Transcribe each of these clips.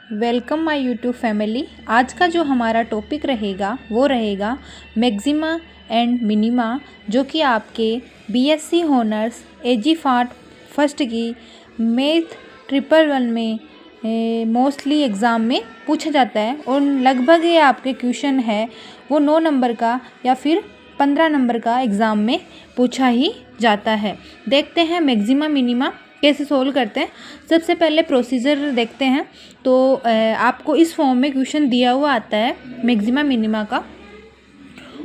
Welcome my YouTube family. आज का जो हमारा टॉपिक रहेगा वो रहेगा मैक्सिमा एंड मिनिमा, जो कि आपके बीएससी हॉनर्स एजी फार्ट फर्स्ट की मैथ 111 में मोस्टली एग्ज़ाम में पूछा जाता है और लगभग ये आपके क्वेश्चन है वो 9 नंबर का या फिर 15 नंबर का एग्ज़ाम में पूछा ही जाता है। देखते हैं मैक्सिमा मिनिमा कैसे सोल्व करते हैं। सबसे पहले प्रोसीजर देखते हैं। तो आपको इस फॉर्म में क्वेश्चन दिया हुआ आता है मैक्सिमा मिनिमा का।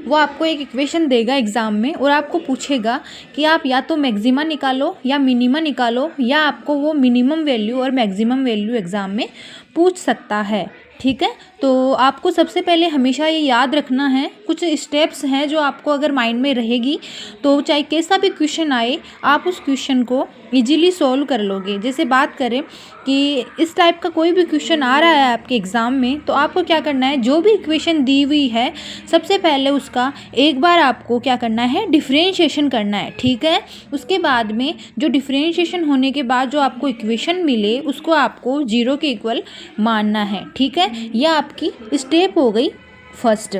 वो आपको एक इक्वेशन देगा एग्ज़ाम में और आपको पूछेगा कि आप या तो मैक्सिमा निकालो या मिनिमा निकालो, या आपको वो मिनिमम वैल्यू और मैक्सिमम वैल्यू एग्ज़ाम में पूछ सकता है। ठीक है, तो आपको सबसे पहले हमेशा ये याद रखना है, कुछ स्टेप्स हैं जो आपको अगर माइंड में रहेगी तो चाहे कैसा भी क्वेश्चन आए आप उस क्वेश्चन को इजीली सॉल्व कर लोगे। जैसे बात करें कि इस टाइप का कोई भी क्वेश्चन आ रहा है आपके एग्ज़ाम में, तो आपको क्या करना है, जो भी इक्वेशन दी हुई है सबसे पहले उसका एक बार आपको क्या करना है, डिफरेंशिएशन करना है। ठीक है, उसके बाद में जो डिफरेंशिएशन होने के बाद जो आपको इक्वेशन मिले उसको आपको 0 के इक्वल मानना है। ठीक है, यह आपकी स्टेप हो गई फर्स्ट।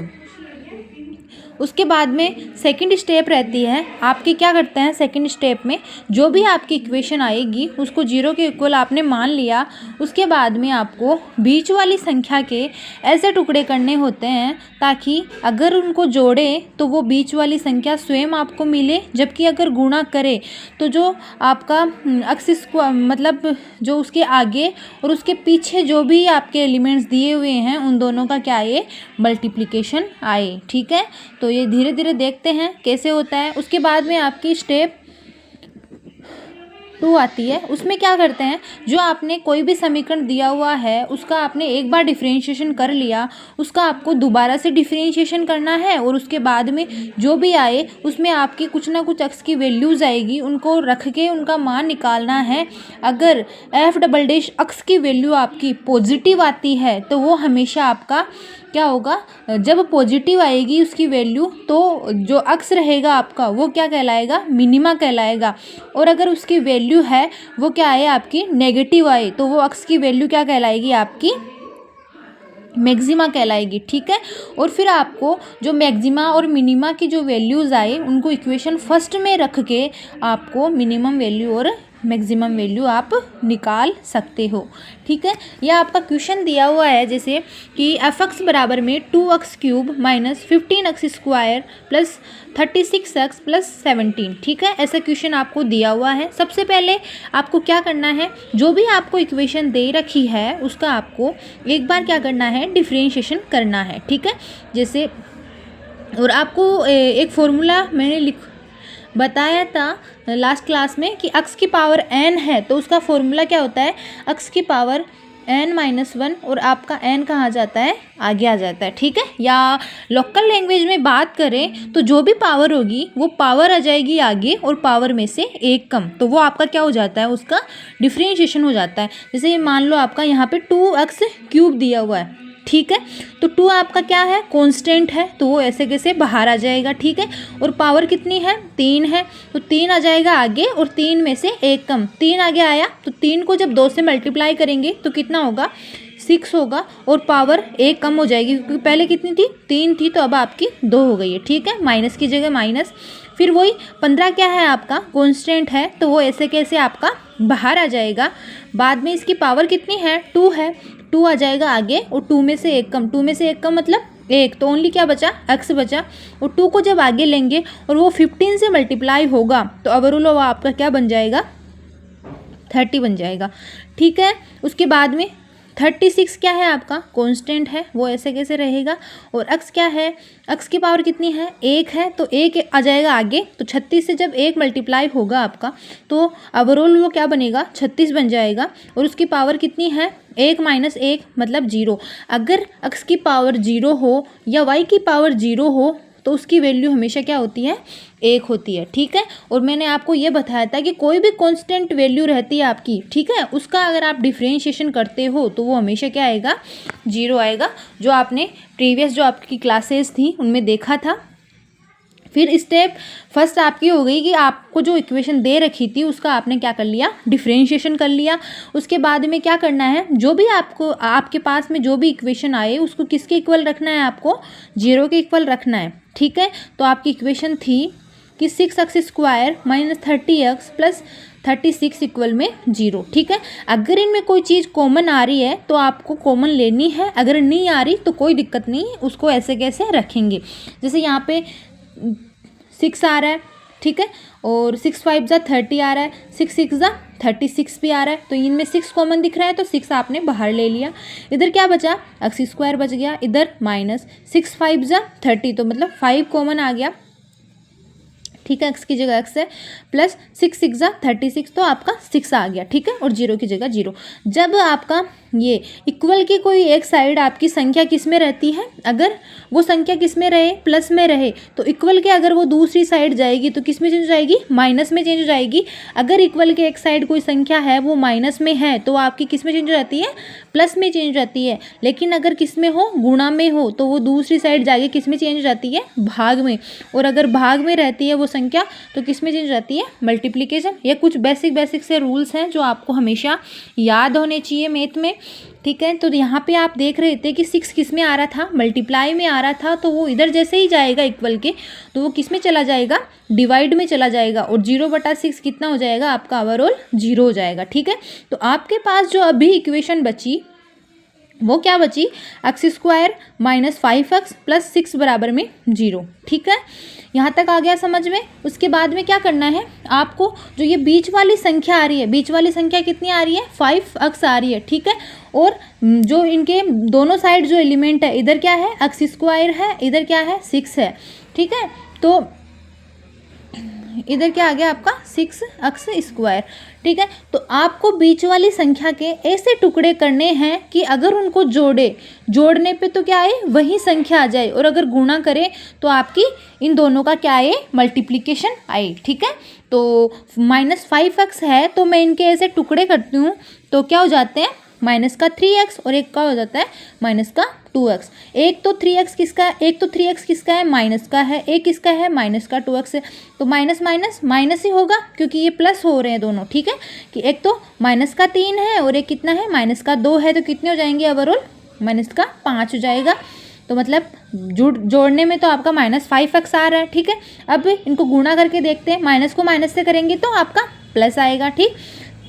उसके बाद में सेकंड स्टेप रहती है आपकी, क्या करते हैं सेकंड स्टेप में जो भी आपकी इक्वेशन आएगी उसको 0 के इक्वल आपने मान लिया। उसके बाद में आपको बीच वाली संख्या के ऐसे टुकड़े करने होते हैं ताकि अगर उनको जोड़े तो वो बीच वाली संख्या स्वयं आपको मिले, जबकि अगर गुणा करे तो जो आपका एक्सिस को मतलब जो उसके आगे और उसके पीछे जो भी आपके एलिमेंट्स दिए हुए हैं उन दोनों का क्या आए, मल्टीप्लिकेशन आए। ठीक है, तो ये धीरे धीरे देखते हैं कैसे होता है। उसके बाद में आपकी स्टेप 2 आती है। उसमें क्या करते हैं, जो आपने कोई भी समीकरण दिया हुआ है उसका आपने एक बार डिफरेंशिएशन कर लिया, उसका आपको दोबारा से डिफरेंशिएशन करना है और उसके बाद में जो भी आए उसमें आपकी कुछ ना कुछ एक्स की वैल्यूज़ आएगी, उनको रख के उनका मान निकालना है। अगर एफ डबल डैश एक्स की वैल्यू आपकी पॉजिटिव आती है तो वो हमेशा आपका क्या होगा, जब पॉजिटिव आएगी उसकी वैल्यू तो जो अक्स रहेगा आपका वो क्या कहलाएगा, मिनिमा कहलाएगा। और अगर उसकी वैल्यू है वो क्या आए, आपकी नेगेटिव आए, तो वो अक्स की वैल्यू क्या कहलाएगी, आपकी मैक्सिमा कहलाएगी। ठीक है, और फिर आपको जो मैक्सिमा और मिनिमा की जो वैल्यूज़ आए उनको इक्वेशन फर्स्ट में रख के आपको मिनिमम वैल्यू और मैक्सिमम वैल्यू आप निकाल सकते हो। ठीक है, यह आपका क्वेश्चन दिया हुआ है जैसे कि एफ एक्स बराबर में 2x cube minus 15x square plus 36x plus 17। ठीक है, ऐसा क्वेश्चन आपको दिया हुआ है। सबसे पहले आपको क्या करना है, जो भी आपको इक्वेशन दे रखी है उसका आपको एक बार क्या करना है, डिफरेंशिएशन करना है। ठीक है, जैसे और आपको एक फॉर्मूला मैंने बताया था लास्ट क्लास में कि x की पावर n है तो उसका फॉर्मूला क्या होता है, x की पावर n-1 और आपका n कहाँ जाता है, आगे आ जाता है। ठीक है, या लोकल लैंग्वेज में बात करें तो जो भी पावर होगी वो पावर आ जाएगी आगे और पावर में से एक कम, तो वो आपका क्या हो जाता है, उसका डिफरेंशिएशन हो जाता है। जैसे ये मान लो आपका यहाँ पे 2x क्यूब दिया हुआ है। ठीक है, तो 2 आपका क्या है, कांस्टेंट है, तो वो ऐसे कैसे बाहर आ जाएगा। ठीक है, और पावर कितनी है, 3 है, तो 3 आ जाएगा आगे और 3 में से एक कम, 3 आगे आया तो 3 को जब 2 से मल्टीप्लाई करेंगे तो कितना होगा, 6 होगा और पावर एक कम हो जाएगी क्योंकि पहले कितनी थी, 3 थी, तो अब आपकी 2 हो गई है। ठीक है, माइनस की जगह माइनस, फिर वही 15 क्या है आपका, कांस्टेंट है, तो वो ऐसे कैसे आपका बाहर आ जाएगा। बाद में इसकी पावर कितनी है, 2 है, 2 आ जाएगा आगे और 2 में से एक कम, 2 में से एक कम मतलब एक, तो ओनली क्या बचा, x बचा। और 2 को जब आगे लेंगे और वो 15 से मल्टीप्लाई होगा तो ओवरऑल वो आपका क्या बन जाएगा, 30 बन जाएगा। ठीक है, उसके बाद में 36 क्या है आपका, कांस्टेंट है, वो ऐसे कैसे रहेगा। और x क्या है, x की पावर कितनी है, 1 है, तो 1 आ जाएगा आगे, तो 36 से जब 1 मल्टीप्लाई होगा आपका तो ओवरऑल वो क्या बनेगा, 36 बन जाएगा। और उसकी पावर कितनी है, 1 माइनस 1 मतलब 0। अगर x की पावर 0 हो या y की पावर 0 हो तो उसकी वैल्यू हमेशा क्या होती है, 1 होती है। ठीक है, और मैंने आपको ये बताया था कि कोई भी कांस्टेंट वैल्यू रहती है आपकी, ठीक है, उसका अगर आप डिफरेंशिएशन करते हो तो वो हमेशा क्या आएगा, 0 आएगा, जो आपने प्रीवियस जो आपकी क्लासेस थी उनमें देखा था। फिर स्टेप फर्स्ट आपकी हो गई कि आपको जो इक्वेशन दे रखी थी उसका आपने क्या कर लिया, डिफरेंशिएशन कर लिया। उसके बाद में क्या करना है, जो भी आपको आपके पास में जो भी इक्वेशन आए उसको किसके इक्वल रखना है, आपको 0 के इक्वल रखना है। ठीक है, तो आपकी इक्वेशन थी कि 6x² - 30x + 36 इक्वल में 0। ठीक है, अगर इनमें कोई चीज़ कॉमन आ रही है तो आपको कॉमन लेनी है, अगर नहीं आ रही तो कोई दिक्कत नहीं है, उसको ऐसे कैसे रखेंगे। जैसे यहाँ पे 6 आ रहा है, ठीक है, और 6 × 5 = 30 आ रहा है, 6 × 6 = 36 भी आ रहा है, तो इनमें 6 कॉमन दिख रहा है तो 6 आपने बाहर ले लिया। इधर क्या बचा, x² बच गया, इधर -6 × 5 = 30, तो मतलब 5 कॉमन आ गया। ठीक है, x की जगह x है, प्लस 6 × 6 = 36, तो आपका 6 आ गया। ठीक है, और 0 की जगह 0। जब आपका ये इक्वल की कोई एक साइड आपकी संख्या किस में रहती है, अगर वो संख्या किस में रहे, प्लस में रहे, तो इक्वल के अगर वो दूसरी साइड जाएगी तो किस में चेंज हो जाएगी, माइनस में चेंज हो जाएगी। अगर इक्वल के एक साइड कोई संख्या है वो माइनस में है तो आपकी किस में चेंज हो जाती है, प्लस में चेंज हो जाती है। लेकिन अगर किस में हो, गुणा में हो, तो वो दूसरी साइड जाके किस में चेंज हो जाती है, भाग में। और अगर भाग में रहती है वो संख्या तो किस में चेंज हो जाती है, मल्टीप्लिकेशन। ये कुछ बेसिक से रूल्स हैं जो आपको हमेशा याद होने चाहिए मैथ में। ठीक है, तो यहाँ पे आप देख रहे थे कि 6 किस में आ रहा था, मल्टीप्लाई में आ रहा था, तो वो इधर जैसे ही जाएगा इक्वल के तो वो किस में चला जाएगा, डिवाइड में चला जाएगा, और 0/6 कितना हो जाएगा आपका, ओवरऑल 0 हो जाएगा। ठीक है, तो आपके पास जो अभी इक्वेशन बची वो क्या बची, x² - 5x + 6 = 0। ठीक है, यहाँ तक आ गया समझ में। उसके बाद में क्या करना है आपको, जो ये बीच वाली संख्या आ रही है, बीच वाली संख्या कितनी आ रही है, 5x आ रही है। ठीक है, और जो इनके दोनों साइड जो एलिमेंट है, इधर क्या है, x² है, इधर क्या है, 6 है। ठीक है, तो इधर क्या आ गया आपका, 6x²। ठीक है, तो आपको बीच वाली संख्या के ऐसे टुकड़े करने हैं कि अगर उनको जोड़ने पे तो क्या आए, वही संख्या आ जाए, और अगर गुणा करें तो आपकी इन दोनों का क्या आए, मल्टीप्लिकेशन आए। ठीक है, तो -5x है तो मैं इनके ऐसे टुकड़े करती हूँ तो क्या हो जाते हैं, -3x, और एक का हो जाता है -2x। एक तो 3x किसका है, माइनस का है, एक किसका है, -2x है, तो माइनस माइनस माइनस ही होगा क्योंकि ये प्लस हो रहे हैं दोनों। ठीक है, कि एक तो -3 है और एक कितना है, -2 है, तो कितने हो जाएंगे ओवरऑल, -5 हो जाएगा। तो मतलब जोड़ने में तो आपका -5x आ रहा है। ठीक है, अब इनको गुणा करके देखते हैं, माइनस को माइनस से करेंगे तो आपका प्लस आएगा। ठीक,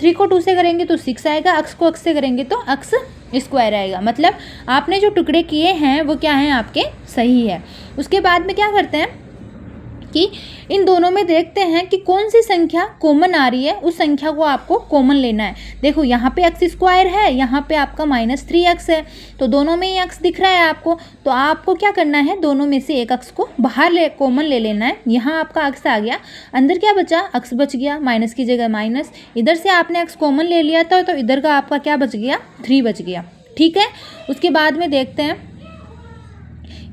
3 को 2 से करेंगे तो 6 आएगा, x को x से करेंगे तो x² आएगा। मतलब आपने जो टुकड़े किए हैं वो क्या हैं, आपके सही है। उसके बाद में क्या करते हैं कि इन दोनों में देखते हैं कि कौन सी संख्या कॉमन आ रही है, उस संख्या को आपको कॉमन लेना है। देखो यहाँ पे x² है, यहाँ पे आपका -3x है, तो दोनों में ही x दिख रहा है आपको, तो आपको क्या करना है, दोनों में से एक x को बाहर कॉमन ले लेना है। यहाँ आपका x आ गया, अंदर क्या बचा, x बच गया, माइनस की जगह माइनस, इधर से आपने x कॉमन ले लिया था तो इधर का आपका क्या बच गया, 3 बच गया। ठीक है, उसके बाद में देखते हैं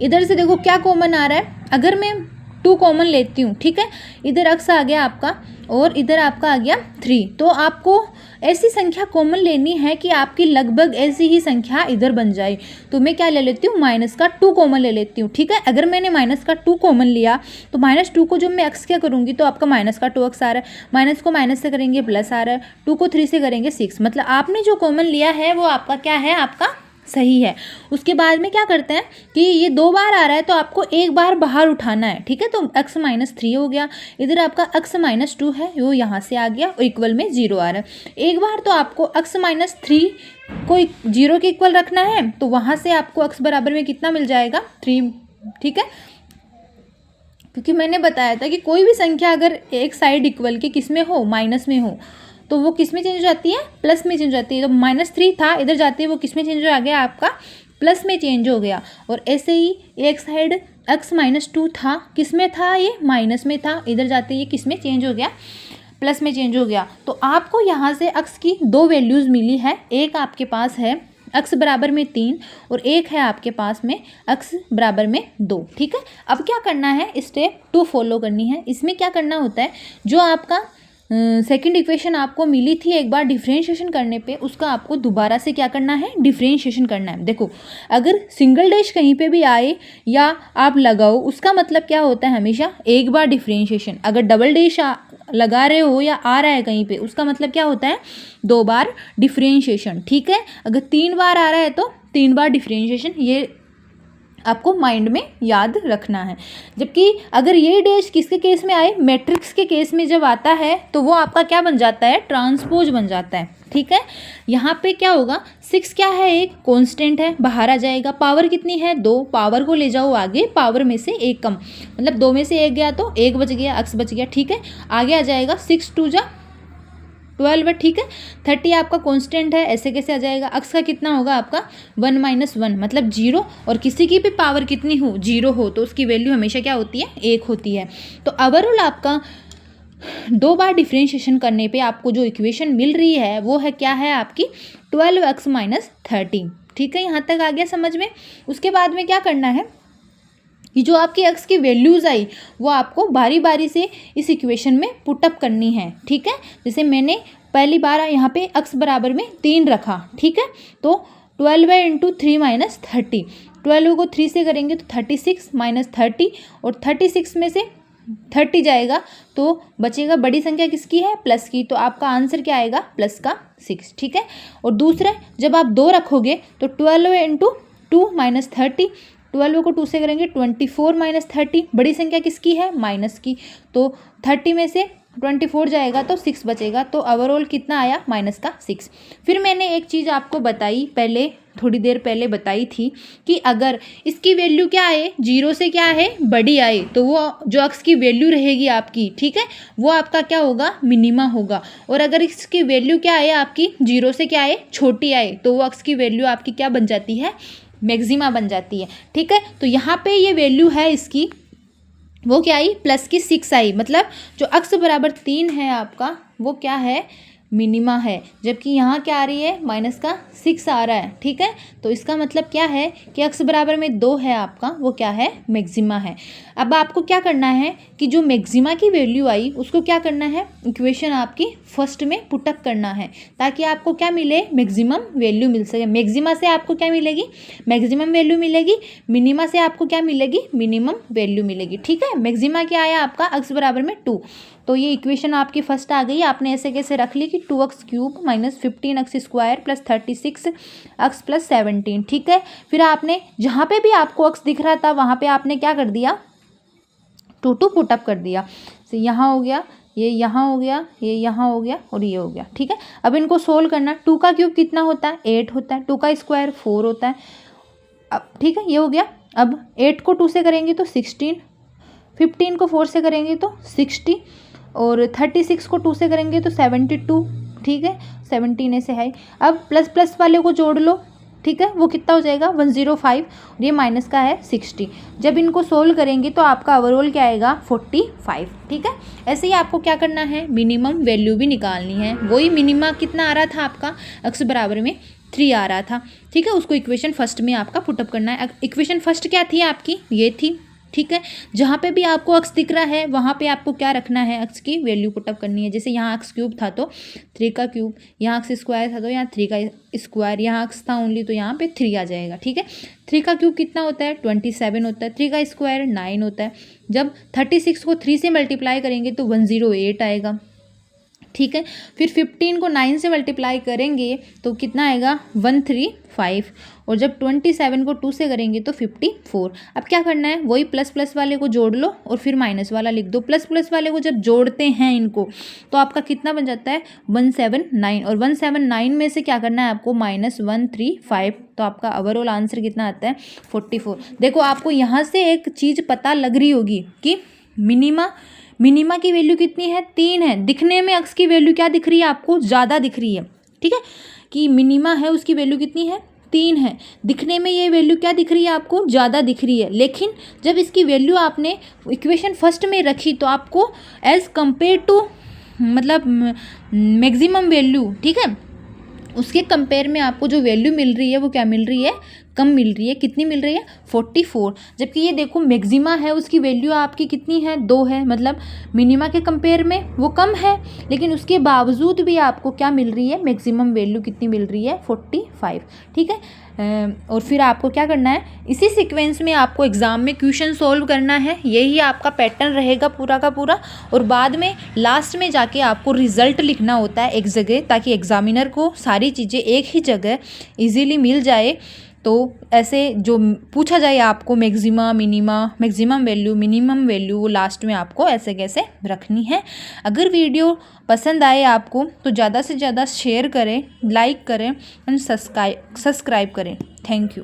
इधर से, देखो क्या कॉमन आ रहा है, अगर मैं 2 कॉमन लेती हूँ। ठीक है, इधर x आ गया आपका और इधर आपका आ गया 3, तो आपको ऐसी संख्या कॉमन लेनी है कि आपकी लगभग ऐसी ही संख्या इधर बन जाए। तो मैं क्या ले लेती हूँ, -2 कॉमन ले लेती हूँ। ठीक है, अगर मैंने -2 कॉमन लिया तो -2 को जब मैं x क्या करूँगी तो आपका -2x आ रहा है, माइनस को माइनस से करेंगे प्लस आ रहा है, 2 को 3 से करेंगे 6, मतलब आपने जो कॉमन लिया है वो आपका क्या है, आपका सही है। उसके बाद में क्या करते हैं कि ये 2 बार आ रहा है तो आपको एक बार बाहर उठाना है। ठीक है, तो x -3 हो गया, इधर आपका x -2 है, वो यहाँ से आ गया और इक्वल में 0 आ रहा है। एक बार तो आपको x -3 को 0 के इक्वल रखना है, तो वहाँ से आपको x बराबर में कितना मिल जाएगा, 3। ठीक है, क्योंकि मैंने बताया था कि कोई भी संख्या अगर एक साइड इक्वल के किस में हो, माइनस में हो, तो वो किस में चेंज हो जाती है, प्लस में चेंज हो जाती है। तो -3 था, इधर जाते ही वो किस में चेंज हो गया, आपका प्लस में चेंज हो गया। और ऐसे ही एक साइड x -2 था, किस में था, ये माइनस में था, इधर जाते ये किस में चेंज हो गया, प्लस में चेंज हो गया। तो आपको यहाँ से x की 2 वैल्यूज़ मिली है, एक आपके पास है x बराबर में 3 और एक है आपके पास में x बराबर में 2। ठीक है, अब क्या करना है, स्टेप 2 फॉलो करनी है। इसमें क्या करना होता है, जो आपका सेकंड इक्वेशन आपको मिली थी एक बार डिफरेंशिएशन करने पे, उसका आपको दोबारा से क्या करना है, डिफरेंशिएशन करना है। देखो अगर सिंगल डैश कहीं पे भी आए या आप लगाओ, उसका मतलब क्या होता है, हमेशा एक बार डिफरेंशिएशन। अगर डबल डैश लगा रहे हो या आ रहा है कहीं पे, उसका मतलब क्या होता है, 2 बार डिफरेंशिएशन। ठीक है, अगर 3 बार आ रहा है तो 3 बार डिफरेंशिएशन, ये आपको माइंड में याद रखना है। जबकि अगर ये डैश किसके केस में आए, मैट्रिक्स के केस में जब आता है तो वो आपका क्या बन जाता है, ट्रांसपोज बन जाता है। ठीक है, यहाँ पे क्या होगा, 6 क्या है, एक कांस्टेंट है, बाहर आ जाएगा। पावर कितनी है, 2, पावर को ले जाओ आगे, पावर में से 1 कम, मतलब 2 में से 1 गया तो 1 बच गया, अक्स बच गया। ठीक है, आगे आ जाएगा 6 2 जा 12 है। ठीक है, 30 आपका कांस्टेंट है, ऐसे कैसे आ जाएगा, अक्स का कितना होगा आपका 1 - 1 मतलब 0, और किसी की भी पावर कितनी हो, 0 हो, तो उसकी वैल्यू हमेशा क्या होती है, 1 होती है। तो ओवरऑल आपका 2 बार डिफरेंशिएशन करने पे आपको जो इक्वेशन मिल रही है वो है क्या है, आपकी 12x - 30। ठीक है, यहाँ तक आ गया समझ में। उसके बाद में क्या करना है कि जो आपकी एक्स की वैल्यूज़ आई वो आपको बारी बारी से इस इक्वेशन में पुटअप करनी है। ठीक है, जैसे मैंने पहली बार यहाँ पे एक्स बराबर में 3 रखा। ठीक है, तो 12 × 3 - 30, 12 को 3 से करेंगे तो 36 - 30, और 36 में से 30 जाएगा तो बचेगा, बड़ी संख्या किसकी है, प्लस की, तो आपका आंसर क्या आएगा, प्लस का 6। ठीक है, और दूसरा जब आप 2 रखोगे तो 12 × 2 - 30, 12 को 2 से करेंगे 24 - 30, बड़ी संख्या किसकी है, माइनस की, तो 30 में से 24 जाएगा तो 6 बचेगा, तो ओवरऑल कितना आया, माइनस का 6। फिर मैंने एक चीज़ आपको बताई पहले, थोड़ी देर पहले बताई थी कि अगर इसकी वैल्यू क्या आए, 0 से क्या है, बड़ी आए, तो वो जो अक्स की वैल्यू रहेगी आपकी, ठीक है, वो आपका क्या होगा, मिनिमा होगा। और अगर इसकी वैल्यू क्या आए आपकी, 0 से क्या आए, छोटी आए, तो वो अक्स की वैल्यू आपकी क्या बन जाती है, मैक्सिमा बन जाती है। ठीक है, तो यहाँ पे ये वैल्यू है इसकी, वो क्या आई, प्लस की 6 आई, मतलब जो अक्स बराबर 3 है आपका वो क्या है, मिनिमा है। जबकि यहाँ क्या आ रही है, माइनस का 6 आ रहा है। ठीक है, तो इसका मतलब क्या है कि अक्स बराबर में 2 है आपका, वो क्या है, मैक्सिमा है। अब आपको क्या करना है कि जो मैक्सिमा की वैल्यू आई उसको क्या करना है, इक्वेशन आपकी फर्स्ट में पुटअप करना है, ताकि आपको क्या मिले, मैक्सिमम वैल्यू मिल सके। मैक्सिमा से आपको क्या मिलेगी, मैक्सिमम वैल्यू मिलेगी, मिनिमा से आपको क्या मिलेगी, मिनिमम वैल्यू मिलेगी। ठीक है, मैक्सिमा क्या आया आपका, अक्स बराबर में 2, तो ये इक्वेशन आपकी फर्स्ट आ गई। आपने ऐसे कैसे रख ली कि 2x³ - 15x² + 36x + 17। ठीक है, फिर आपने जहाँ पे भी आपको अक्स दिख रहा था वहाँ पे आपने क्या कर दिया, 2 पुटअप कर दिया। तो यहाँ हो गया, ये यहाँ हो गया, ये यहाँ हो गया, और ये हो गया। ठीक है, अब इनको सोल्व करना, 2 का क्यूब कितना होता है, 8 होता है, 2 का स्क्वायर 4 होता है। अब ठीक है, ये हो गया। अब 8 को 2 से करेंगे तो 16, 15 को 4 से करेंगे तो 60, और 36 को 2 से करेंगे तो 72। ठीक है, 17 ऐसे है। अब प्लस प्लस वाले को जोड़ लो, ठीक है, वो कितना हो जाएगा, 105, और ये माइनस का है 60। जब इनको सोल्व करेंगे तो आपका ओवरऑल क्या आएगा, 45। ठीक है, ऐसे ही आपको क्या करना है, मिनिमम वैल्यू भी निकालनी है। वही मिनिमा कितना आ रहा था आपका, अक्स बराबर में 3 आ रहा था। ठीक है, उसको इक्वेशन फर्स्ट में आपका पुटअप करना है। इक्वेशन फर्स्ट क्या थी आपकी, ये थी। ठीक है, जहाँ पे भी आपको अक्स दिख रहा है वहाँ पे आपको क्या रखना है, अक्स की वैल्यू पुटअप करनी है। जैसे यहाँ x³ था तो 3 का क्यूब, यहाँ x² था तो यहाँ 3 का स्क्वायर, यहाँ अक्स था ओनली तो यहाँ पे 3 आ जाएगा। ठीक है, 3 का क्यूब कितना होता है, 27 होता है, 3 का स्क्वायर 9 होता है। जब 36 को 3 से मल्टीप्लाई करेंगे तो 108 आएगा। ठीक है, फिर 15 को 9 से मल्टीप्लाई करेंगे तो कितना आएगा, 135, और जब 27 को 2 से करेंगे तो 54। अब क्या करना है, वही प्लस प्लस वाले को जोड़ लो और फिर माइनस वाला लिख दो। प्लस प्लस वाले को जब जोड़ते हैं इनको तो आपका कितना बन जाता है, 179, और 179 में से क्या करना है आपको, -135, तो आपका ओवरऑल आंसर कितना आता है, 44। देखो आपको यहाँ से एक चीज़ पता लग रही होगी कि मिनिमा की वैल्यू कितनी है, 3 है। दिखने में अक्स की वैल्यू क्या दिख रही है आपको, ज़्यादा दिख रही है। ठीक है, कि मिनिमा है उसकी वैल्यू कितनी है, 3 है। दिखने में ये वैल्यू क्या दिख रही है आपको, ज़्यादा दिख रही है। लेकिन जब इसकी वैल्यू आपने इक्वेशन फर्स्ट में रखी तो आपको एज़ कंपेयर टू, मतलब मैक्सिमम वैल्यू, ठीक है, उसके कंपेयर में आपको जो वैल्यू मिल रही है वो क्या मिल रही है, कम मिल रही है। कितनी मिल रही है? 44। जबकि ये देखो मैक्सिमा है, उसकी वैल्यू आपकी कितनी है? 2 है, मतलब मिनिमा के कंपेयर में वो कम है, लेकिन उसके बावजूद भी आपको क्या मिल रही है? मैक्सिमम वैल्यू कितनी मिल रही है? 45। ठीक है। और फिर आपको क्या करना है, इसी सीक्वेंस में आपको एग्ज़ाम में क्वेश्चन सॉल्व करना है। यही आपका पैटर्न रहेगा पूरा का पूरा। और बाद में लास्ट में जाके आपको रिज़ल्ट लिखना होता है एक जगह, ताकि एग्ज़ामिनर को सारी चीज़ें एक ही जगह इजीली मिल जाए। तो ऐसे जो पूछा जाए आपको maxima minima, maximum value, minimum value, वो लास्ट में आपको ऐसे कैसे रखनी है। अगर वीडियो पसंद आए आपको तो ज़्यादा से ज़्यादा शेयर करें, लाइक करें एंड सब्सक्राइब करें। Thank you.